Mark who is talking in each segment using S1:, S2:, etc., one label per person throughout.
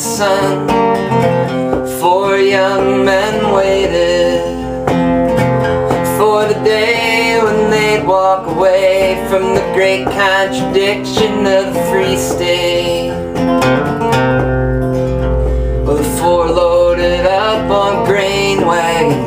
S1: sun. 4 young men waited for the day when they'd walk away from the great contradiction of the free state. Well, the 4 loaded up on grain wagon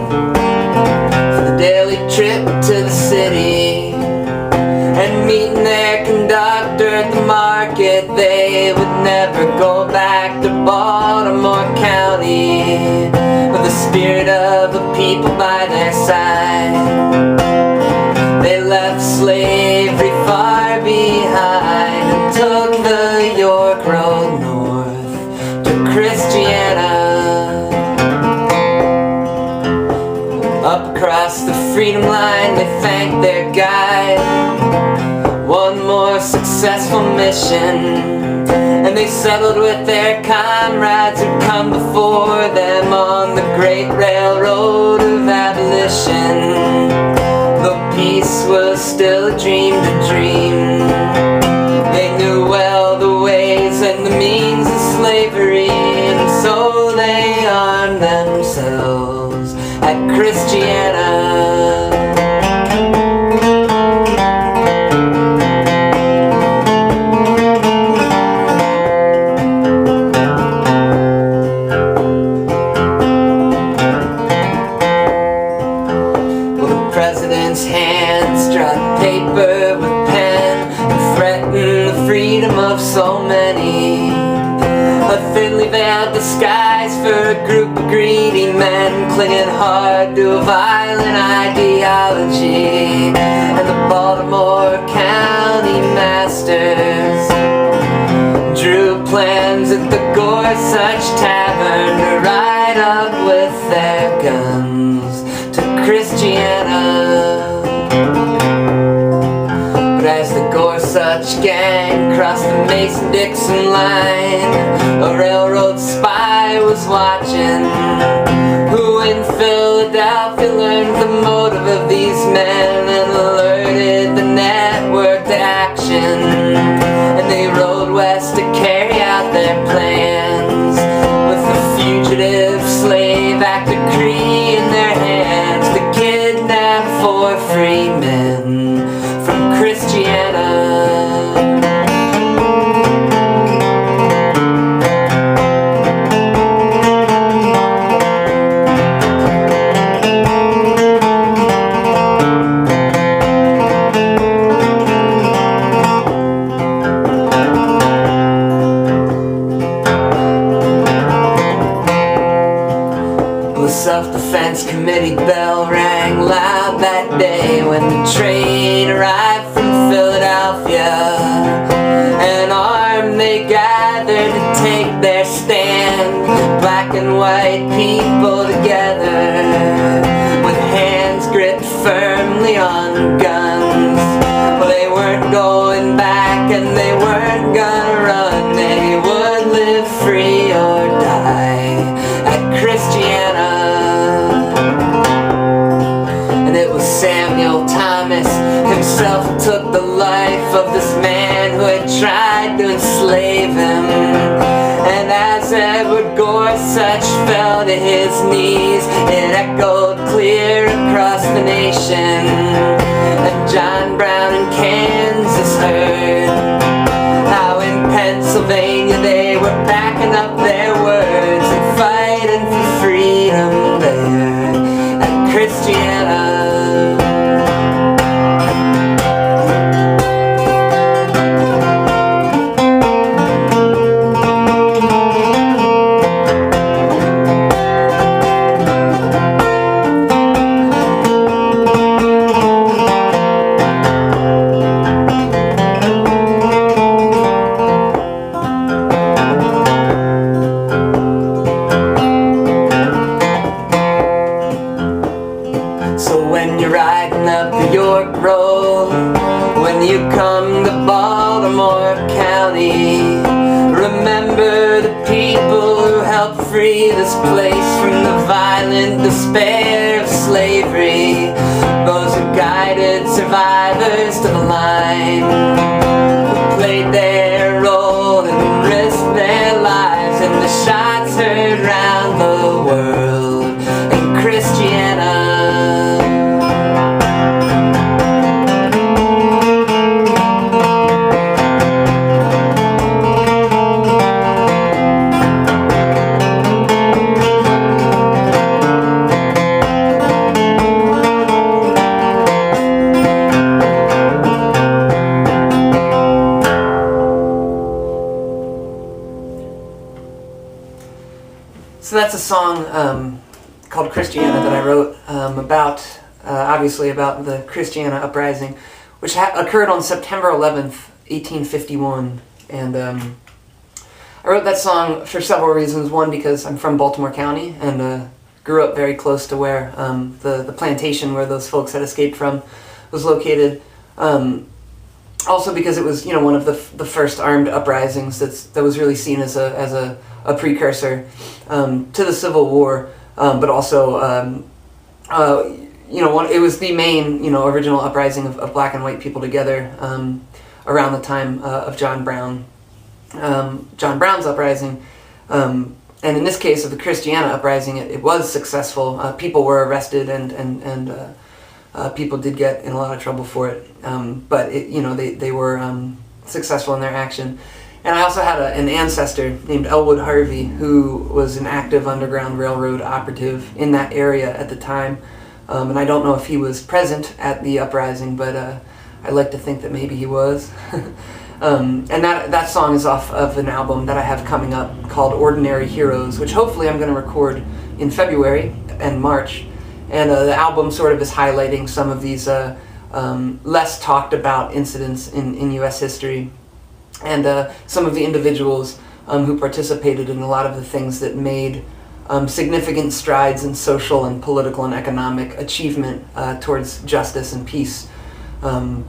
S1: for the daily trip to the city, and meeting their conductor at the market, they would never go back to Baltimore County with the spirit of the people by their side. They left slavery far behind and took the York Road north to Christiana. Up across the freedom line they thanked their guide. One more successful mission, and they settled with their comrades who'd come before them on the great railroad of abolition. Though peace was still a dream to dream, they knew well the ways and the means of slavery, and so they armed themselves at Christiana. President's hands draw paper with pen and threaten the freedom of so many. A thinly veiled disguise for a group of greedy men clinging hard to a violent ideology. And the Baltimore County masters drew plans at the Gorsuch Tavern to ride up with their guns to Christiana. But as the Gorsuch gang crossed the Mason-Dixon line, a railroad spy was watching, who in Philadelphia learned the motive of these men and alerted the network to action. And they rode west to carry out their plans with the Fugitive Slave Act decree in their hands to kidnap 4 free men from Christiana. The Self-Defense Committee bell rang loud that day when the train arrived from Philadelphia. And armed they gathered to take their stand, black and white people together, with hands gripped firmly on guns. Well, they weren't going back and they weren't gonna run. They would live free or die at Christiana. Samuel Thomas himself took the life of this man who had tried to enslave him. And as Edward Gorsuch fell to his knees, it echoed clear across the nation. And John Brown in Kansas heard how in Pennsylvania they were backing up their words and fighting for freedom there at Christiana. So when you're riding up the York Road, when you come to Baltimore County, remember the people who helped free this place from the violent despair of slavery. Those who guided survivors to the line, who played their role and risked their lives in the world. And Christiana, so that's a song called Christiana that I wrote about, obviously about the Christiana uprising, which occurred on September 11th, 1851. And I wrote that song for several reasons. One, because I'm from Baltimore County and grew up very close to where the plantation where those folks had escaped from was located. Also because it was, you know, one of the first armed uprisings that was really seen as a precursor to the Civil War, but also you know, it was the main, you know, original uprising of black and white people together around the time of John Brown's uprising. And in this case of the Christiana uprising, it was successful. People were arrested and people did get in a lot of trouble for it. But you know, they were successful in their action. And I also had an ancestor named Elwood Harvey, who was an active Underground Railroad operative in that area at the time. And I don't know if he was present at the uprising, but I like to think that maybe he was. And that song is off of an album that I have coming up called Ordinary Heroes, which hopefully I'm going to record in February and March. And the album sort of is highlighting some of these less talked about incidents in U.S. history, and some of the individuals who participated in a lot of the things that made significant strides in social and political and economic achievement towards justice and peace, and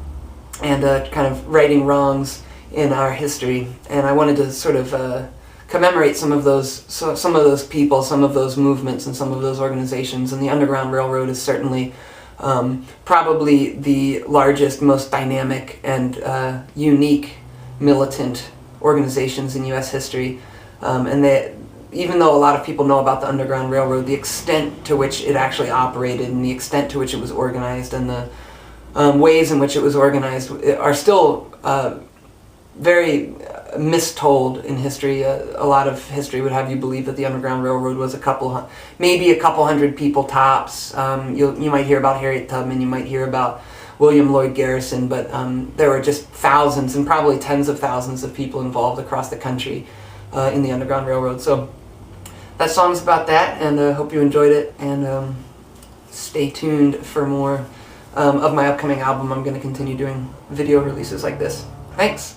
S1: kind of righting wrongs in our history. And I wanted to sort of commemorate some of those people, some of those movements, and some of those organizations. And the Underground Railroad is certainly probably the largest, most dynamic, and unique militant organizations in U.S. history. And even though a lot of people know about the Underground Railroad, the extent to which it actually operated and the extent to which it was organized and the ways in which it was organized are still very mistold in history. A lot of history would have you believe that the Underground Railroad was maybe a couple hundred people tops. You might hear about Harriet Tubman, you might hear about William Lloyd Garrison, but there were just thousands and probably tens of thousands of people involved across the country in the Underground Railroad. So that song's about that, and I hope you enjoyed it, and stay tuned for more of my upcoming album. I'm going to continue doing video releases like this. Thanks!